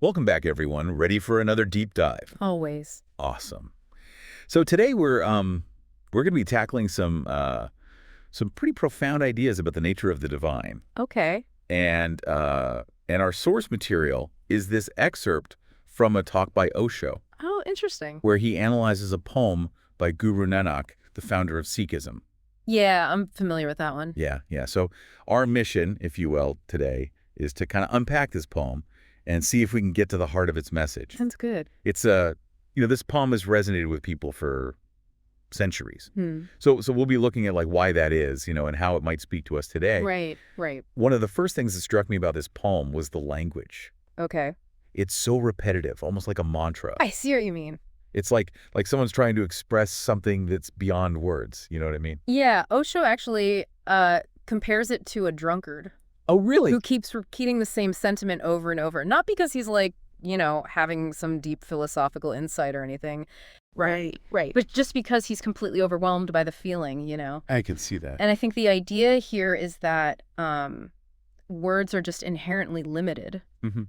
Welcome back, everyone. Ready for another deep dive? Always. Awesome. So today we're going to be tackling some pretty profound ideas about the nature of the divine, Okay. and our source material is this excerpt from a talk by Osho, Oh, interesting. where he analyzes a poem by Guru Nanak, the founder of Sikhism. Yeah, I'm familiar with that one. Yeah. So our mission, if you will, today is to kind of unpack this poem and see if we can get to the heart of its message. Sounds good. It's this poem has resonated with people for centuries. Hmm. So we'll be looking at like why that is, and how it might speak to us today. Right. One of the first things that struck me about this poem was the language. Okay. It's so repetitive, almost like a mantra. I see what you mean. It's like someone's trying to express something that's beyond words. You know what I mean? Yeah, Osho actually compares it to a drunkard Oh, really? who keeps repeating the same sentiment over and over. Not because he's like, having some deep philosophical insight or anything. Right. But just because he's completely overwhelmed by the feeling, I can see that. And I think the idea here is that words are just inherently limited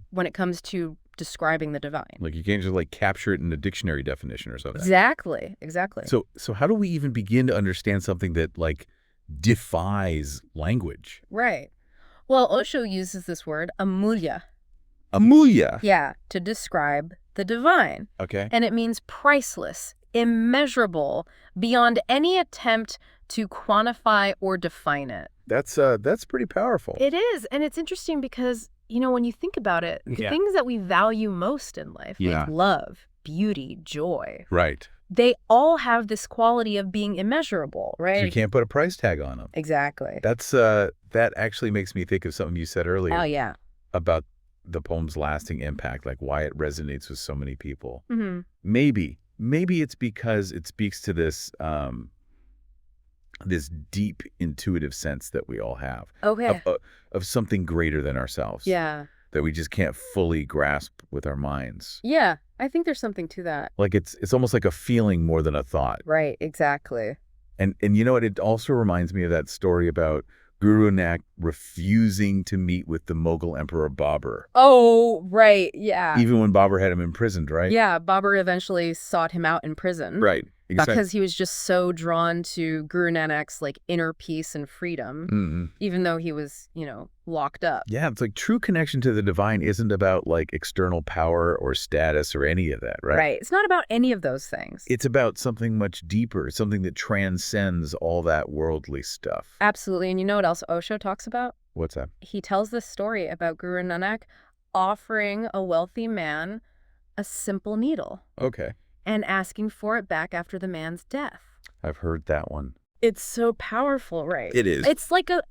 when it comes to describing the divine. Like you can't just like capture it in a dictionary definition or something. Exactly. So how do we even begin to understand something that like defies language? Right. Well, Osho uses this word, amulya. Amulya. Yeah, to describe the divine. Okay. And it means priceless, immeasurable, beyond any attempt to quantify or define it. That's pretty powerful. It is. And it's interesting because, when you think about it, the things that we value most in life, like love, beauty, joy, Right. they all have this quality of being immeasurable, right? You can't put a price tag on them. Exactly. That actually makes me think of something you said earlier. Oh, yeah. About the poem's lasting impact, like why it resonates with so many people. Mm-hmm. Maybe it's because it speaks to this this deep intuitive sense that we all have. Okay. Of something greater than ourselves. Yeah. That we just can't fully grasp with our minds. Yeah, I think there's something to that. Like it's almost like a feeling more than a thought. Right, exactly. And you know what? It also reminds me of that story about Guru Nanak refusing to meet with the Mughal Emperor Babur. Oh, right, yeah. Even when Babur had him imprisoned, right? Yeah, Babur eventually sought him out in prison. Right. Exactly. Because he was just so drawn to Guru Nanak's like inner peace and freedom, even though he was, locked up. Yeah, it's like true connection to the divine isn't about like external power or status or any of that, right? Right. It's not about any of those things. It's about something much deeper, something that transcends all that worldly stuff. Absolutely. And you know what else Osho talks about? What's that? He tells this story about Guru Nanak offering a wealthy man a simple needle. Okay. And asking for it back after the man's death. I've heard that one. It's so powerful, right? It is. It's like a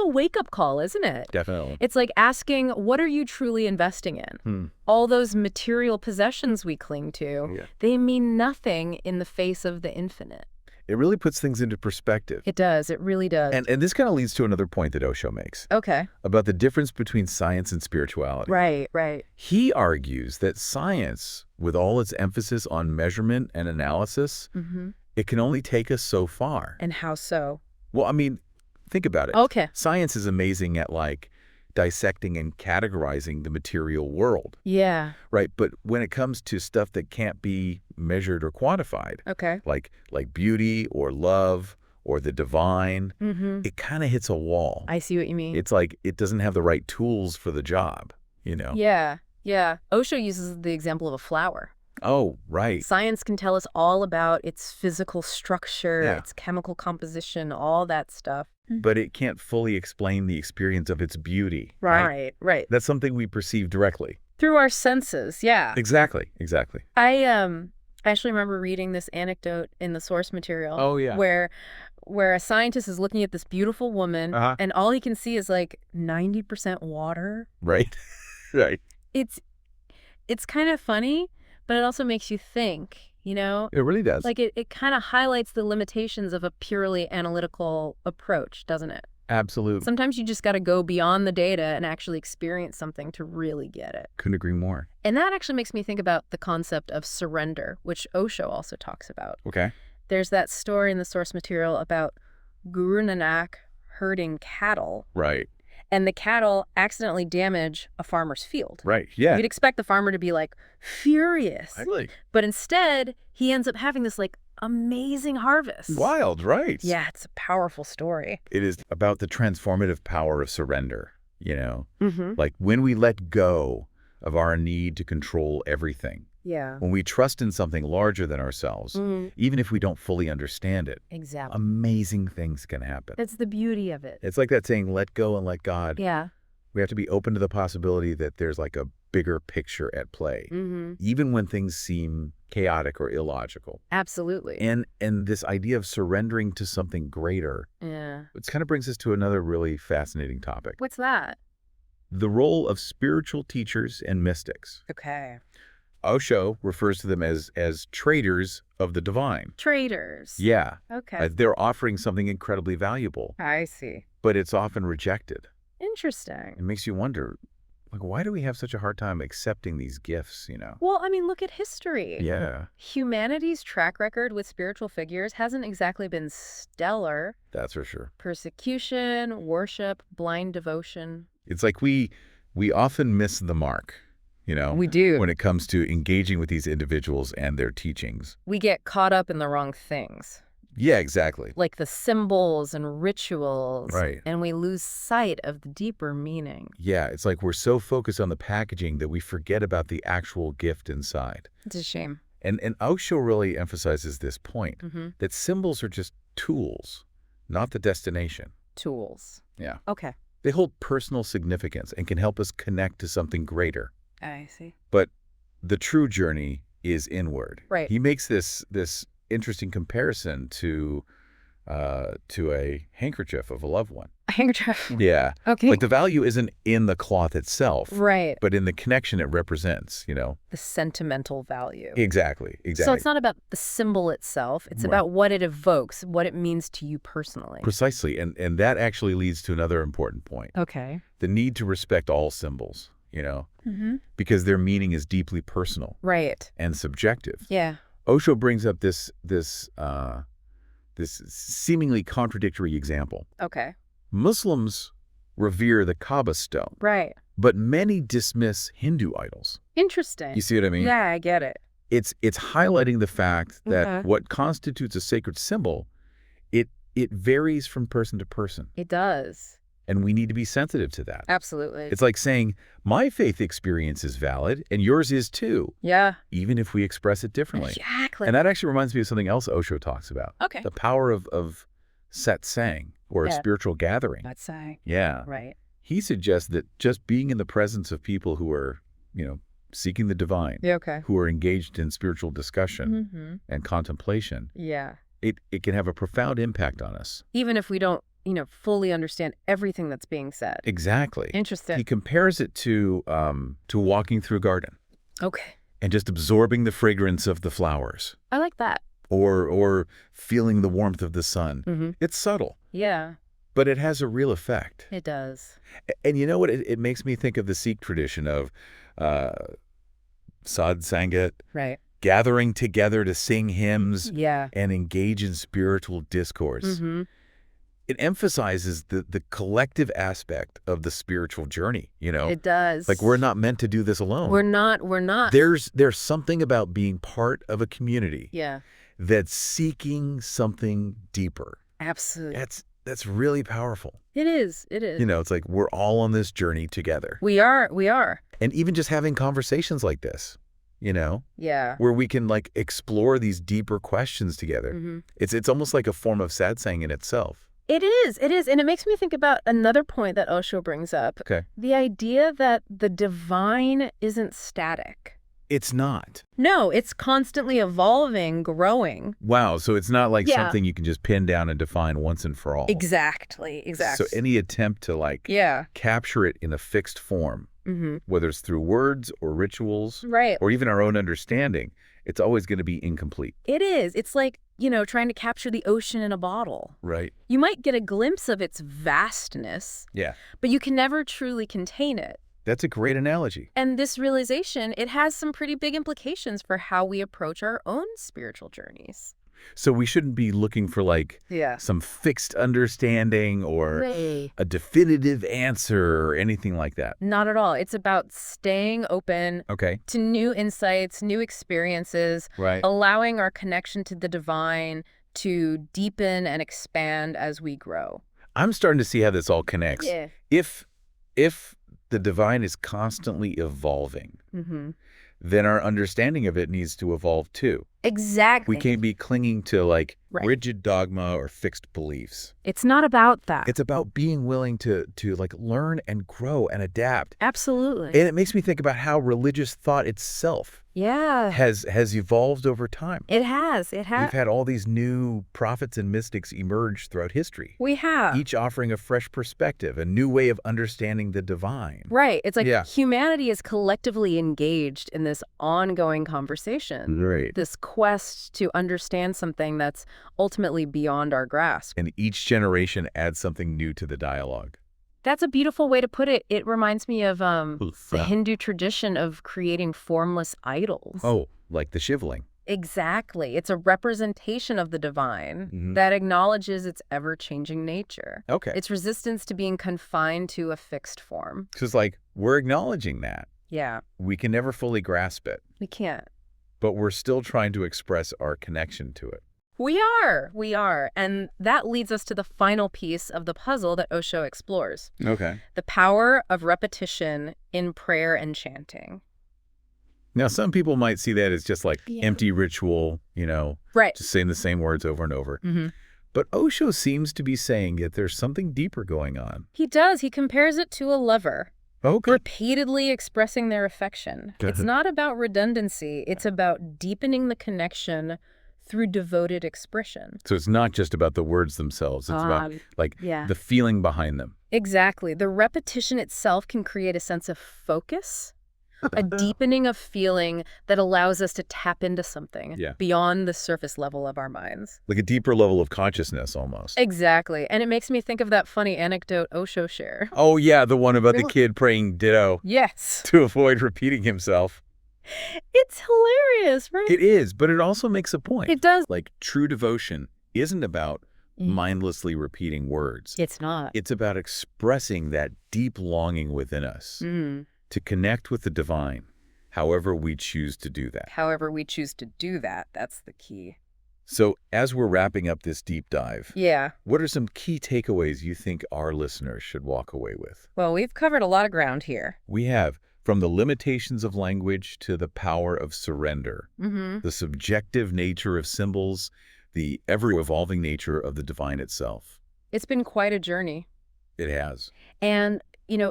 wake-up call, isn't it? Definitely. It's like asking, what are you truly investing in? All those material possessions we cling to, they mean nothing in the face of the infinite. It really puts things into perspective. It does. It really does. And this kind of leads to another point that Osho makes. Okay. About the difference between science and spirituality. Right. He argues that science, with all its emphasis on measurement and analysis, it can only take us so far. And how so? Well, I mean, think about it. Okay. Science is amazing at like dissecting and categorizing the material world. Yeah. Right. But when it comes to stuff that can't be measured or quantified, okay, like beauty or love or the divine, it kind of hits a wall. I see what you mean. It's like it doesn't have the right tools for the job, Yeah. Osho uses the example of a flower. Oh, right. Science can tell us all about its physical structure, its chemical composition, all that stuff. But it can't fully explain the experience of its beauty. Right. That's something we perceive directly. Through our senses, yeah. Exactly. I actually remember reading this anecdote in the source material. Oh, yeah. Where a scientist is looking at this beautiful woman, and all he can see is like 90% water. Right. It's kind of funny, but it also makes you think, It really does. Like it kind of highlights the limitations of a purely analytical approach, doesn't it? Absolutely. Sometimes you just got to go beyond the data and actually experience something to really get it. Couldn't agree more. And that actually makes me think about the concept of surrender, which Osho also talks about. Okay. There's that story in the source material about Guru Nanak herding cattle. Right. and the cattle accidentally damage a farmer's field. Right, yeah. You'd expect the farmer to be like furious. Exactly. But instead, he ends up having this like amazing harvest. Wild, right. Yeah, it's a powerful story. It is about the transformative power of surrender, you know? Mm-hmm. Like when we let go of our need to control everything, Yeah. when we trust in something larger than ourselves, even if we don't fully understand it, Exactly. amazing things can happen. That's the beauty of it. It's like that saying, let go and let God. Yeah. We have to be open to the possibility that there's like a bigger picture at play, even when things seem chaotic or illogical. Absolutely. And this idea of surrendering to something greater, Yeah. it kind of brings us to another really fascinating topic. What's that? The role of spiritual teachers and mystics. Okay. Osho refers to them as traders of the divine. Traders. Yeah. Okay. They're offering something incredibly valuable, I see. but it's often rejected. Interesting. It makes you wonder, like, why do we have such a hard time accepting these gifts, you know? Well, I mean, look at history. Yeah, Humanity's track record with spiritual figures hasn't exactly been stellar. that's for sure. Persecution, worship, blind devotion. It's like we often miss the mark, you know? We do. When it comes to engaging with these individuals and their teachings. We get caught up in the wrong things, Yeah, exactly. like the symbols and rituals. Right. And we lose sight of the deeper meaning. Yeah, it's like we're so focused on the packaging that we forget about the actual gift inside. It's a shame. And Osho really emphasizes this point, Mm-hmm. that symbols are just tools, not the destination. Tools. Yeah. Okay. They hold personal significance and can help us connect to something greater. I see. But the true journey is inward. Right. He makes this interesting comparison to a handkerchief of a loved one. A handkerchief. Yeah. Okay. Like the value isn't in the cloth itself, Right. but in the connection it represents, you know? The sentimental value. Exactly. So it's not about the symbol itself. It's Right. about what it evokes, what it means to you personally. Precisely. And that actually leads to another important point. Okay. The need to respect all symbols, you know? Mm-hmm. Because their meaning is deeply personal Right. and subjective. Yeah. Osho brings up this seemingly contradictory example. Okay. Muslims revere the Kaaba stone, Right. but many dismiss Hindu idols. Interesting. You see what I mean? Yeah, I get it. It's highlighting the fact that Okay. what constitutes a sacred symbol, it varies from person to person, It does. and we need to be sensitive to that. Absolutely. It's like saying, my faith experience is valid, and yours is too, Yeah. even if we express it differently. Exactly. And that actually reminds me of something else Osho talks about. Okay. The power of satsang, or a Yeah. spiritual gathering. Let's say. Yeah. Right. He suggests that just being in the presence of people who are, you know, seeking the divine, Yeah, okay. who are engaged in spiritual discussion Mm-hmm. and contemplation, Yeah. it can have a profound impact on us. Even if we don't, fully understand everything that's being said. Exactly. Interesting. He compares it to walking through a garden Okay. and just absorbing the fragrance of the flowers, I like that. or feeling the warmth of the sun. Mm-hmm. It's subtle, Yeah, but it has a real effect. it does. And you know what? It makes me think of the Sikh tradition of Sadh Sangat, Right. gathering together to sing hymns Yeah. and engage in spiritual discourse. Mm-hmm. It emphasizes the collective aspect of the spiritual journey, you know? It does. Like we're not meant to do this alone. We're not. There's something about being part of a community Yeah. that's seeking something deeper. Absolutely. That's really powerful. It is. It is. You know, it's like we're all on this journey together. We are. And even just having conversations like this, you know, Yeah. where we can like explore these deeper questions together. Mm-hmm. It's almost like a form of satsang in itself. It is. And it makes me think about another point that Osho brings up. Okay. The idea that the divine isn't static. It's not. No, it's constantly evolving, growing. Wow. So it's not like Yeah. something you can just pin down and define once and for all. Exactly. So any attempt to like Yeah. capture it in a fixed form, Mm-hmm. whether it's through words or rituals Right. or even our own understanding, it's always going to be incomplete. It is. It's like, trying to capture the ocean in a bottle. Right. You might get a glimpse of its vastness, Yeah. but you can never truly contain it. That's a great analogy. And this realization, it has some pretty big implications for how we approach our own spiritual journeys. So we shouldn't be looking for like Yeah. some fixed understanding or Right. a definitive answer or anything like that. Not at all. It's about staying open Okay. to new insights, new experiences, Right. allowing our connection to the divine to deepen and expand as we grow. I'm starting to see how this all connects. Yeah. If the divine is constantly evolving, Mm-hmm. then our understanding of it needs to evolve too. Exactly. We can't be clinging to like Right. rigid dogma or fixed beliefs. It's not about that. It's about being willing to like learn and grow and adapt. Absolutely. And it makes me think about how religious thought itself Yeah. has evolved over time. It has. We've had all these new prophets and mystics emerge throughout history, We have. each offering a fresh perspective, a new way of understanding the divine. Right. It's like Yeah. humanity is collectively engaged in this ongoing conversation, Right. this quest to understand something that's ultimately beyond our grasp. And each generation adds something new to the dialogue. That's a beautiful way to put it. It reminds me of the Hindu tradition of creating formless idols. Oh, like the shivling. Exactly. It's a representation of the divine Mhm. that acknowledges its ever-changing nature. Okay. Its resistance to being confined to a fixed form. So it's like we're acknowledging that. Yeah, We can never fully grasp it, we can't. but we're still trying to express our connection to it. We are. And that leads us to the final piece of the puzzle that Osho explores. Okay. The power of repetition in prayer and chanting. Now, some people might see that as just like Yeah. empty ritual, Right. just saying the same words over and over. Mm-hmm. But Osho seems to be saying that there's something deeper going on. He does. He compares it to a lover, Okay. repeatedly expressing their affection. It's not about redundancy. It's about deepening the connection through devoted expression. So it's not just about the words themselves. It's about like yeah. the feeling behind them. Exactly. The repetition itself can create a sense of focus, a deepening of feeling that allows us to tap into something beyond the surface level of our minds. Like a deeper level of consciousness almost. Exactly. And it makes me think of that funny anecdote Osho shared. Oh, yeah, the one about the kid praying ditto Yes. to avoid repeating himself. It's hilarious, right? It is, but it also makes a point. It does. Like true devotion isn't about mindlessly repeating words. It's not. It's about expressing that deep longing within us to connect with the divine, however we choose to do that. However we choose to do that, that's the key. So as we're wrapping up this deep dive, Yeah. what are some key takeaways you think our listeners should walk away with? Well, we've covered a lot of ground here. We have, from the limitations of language to the power of surrender, the subjective nature of symbols, the ever-evolving nature of the divine itself. It's been quite a journey. It has. And,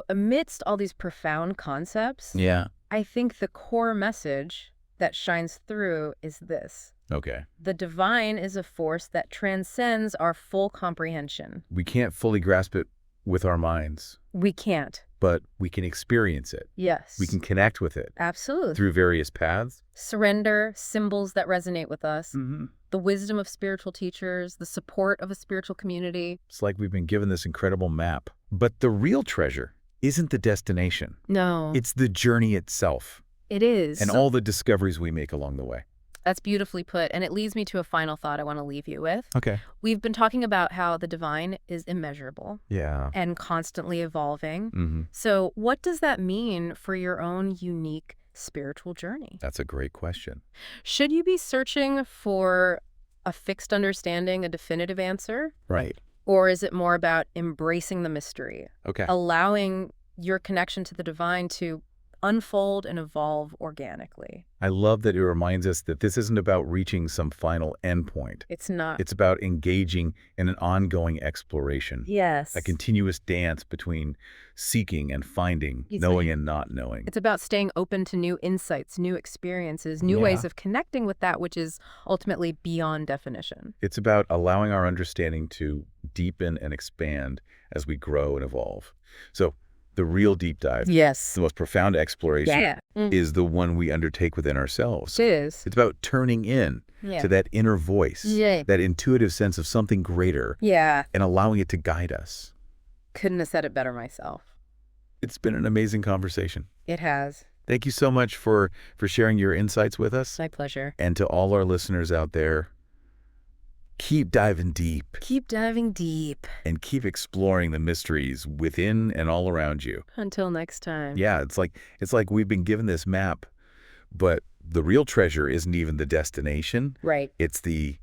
amidst all these profound concepts, Yeah. I think the core message that shines through is this. Okay. The divine is a force that transcends our full comprehension. We can't fully grasp it with our minds, We can't. but we can experience it. Yes. We can connect with it Absolutely. through various paths. Surrender, symbols that resonate with us, Mm-hmm. the wisdom of spiritual teachers, the support of a spiritual community. It's like we've been given this incredible map. But the real treasure isn't the destination. No. It's the journey itself It is. and all the discoveries we make along the way. That's beautifully put. And it leads me to a final thought I want to leave you with. Okay. We've been talking about how the divine is immeasurable Yeah. and constantly evolving. Mm-hmm. So what does that mean for your own unique spiritual journey? That's a great question. Should you be searching for a fixed understanding, a definitive answer? Right. Or is it more about embracing the mystery, Okay. allowing your connection to the divine to unfold and evolve organically? I love that it reminds us that this isn't about reaching some final endpoint. It's not. It's about engaging in an ongoing exploration. Yes. A continuous dance between seeking and finding, It's knowing like- and not knowing. It's about staying open to new insights, new experiences, new ways of connecting with that which is ultimately beyond definition. It's about allowing our understanding to deepen and expand as we grow and evolve. So the real deep dive, Yes. the most profound exploration, Yeah. is the one we undertake within ourselves. It is. It's about turning in to that inner voice, Yeah. that intuitive sense of something greater, Yeah. and allowing it to guide us. Couldn't have said it better myself. It's been an amazing conversation. It has. Thank you so much for sharing your insights with us. My pleasure. And to all our listeners out there, keep diving deep Keep diving deep. and keep exploring the mysteries within and all around you. Until next time. Yeah, it's like we've been given this map, but the real treasure isn't even the destination. Right. It's the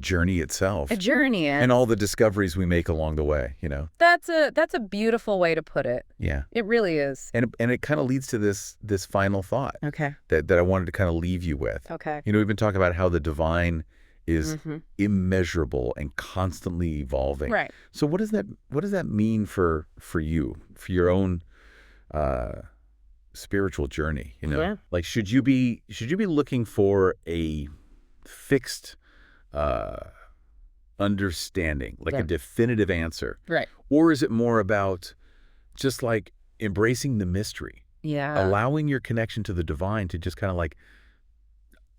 journey itself. A journey. And all the discoveries we make along the way, That's a beautiful way to put it. Yeah. It really is. And it kind of leads to this final thought Okay. that I wanted to kind of leave you with. Okay. We've been talking about how the divine is immeasurable and constantly evolving. Right. So what does that mean for you, for your own spiritual journey? Yeah. Like should you be looking for a fixed understanding, like a definitive answer? Right. Or is it more about just like embracing the mystery? Yeah. Allowing your connection to the divine to just kind of like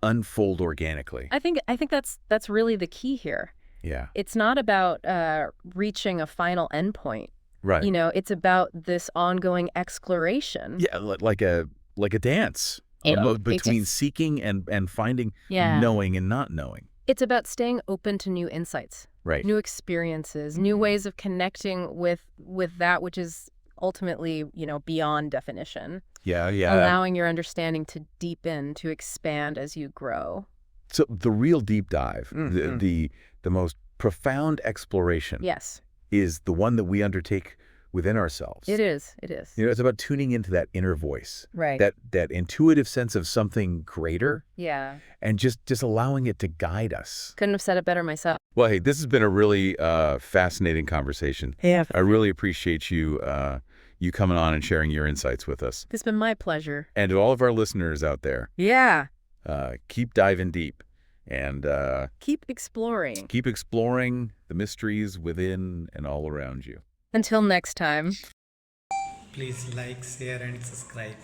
unfold organically. I think that's really the key here. Yeah. It's not about reaching a final endpoint. Right. It's about this ongoing exploration. Yeah, like a dance between seeking and finding, knowing and not knowing. It's about staying open to new insights, Right. new experiences, new ways of connecting with that which is ultimately, beyond definition. Yeah, yeah. Allowing your understanding to deepen, to expand as you grow. So the real deep dive, the most profound exploration, Yes. is the one that we undertake within ourselves. It is. It is. It's about tuning into that inner voice, Right. that intuitive sense of something greater, Yeah. and just allowing it to guide us. Couldn't have said it better myself. Well, hey, this has been a really fascinating conversation. Yeah. I really appreciate you coming on and sharing your insights with us. It's been my pleasure. And to all of our listeners out there, Yeah. keep diving deep and Keep exploring. keep exploring the mysteries within and all around you. Until next time. Please like, share and subscribe.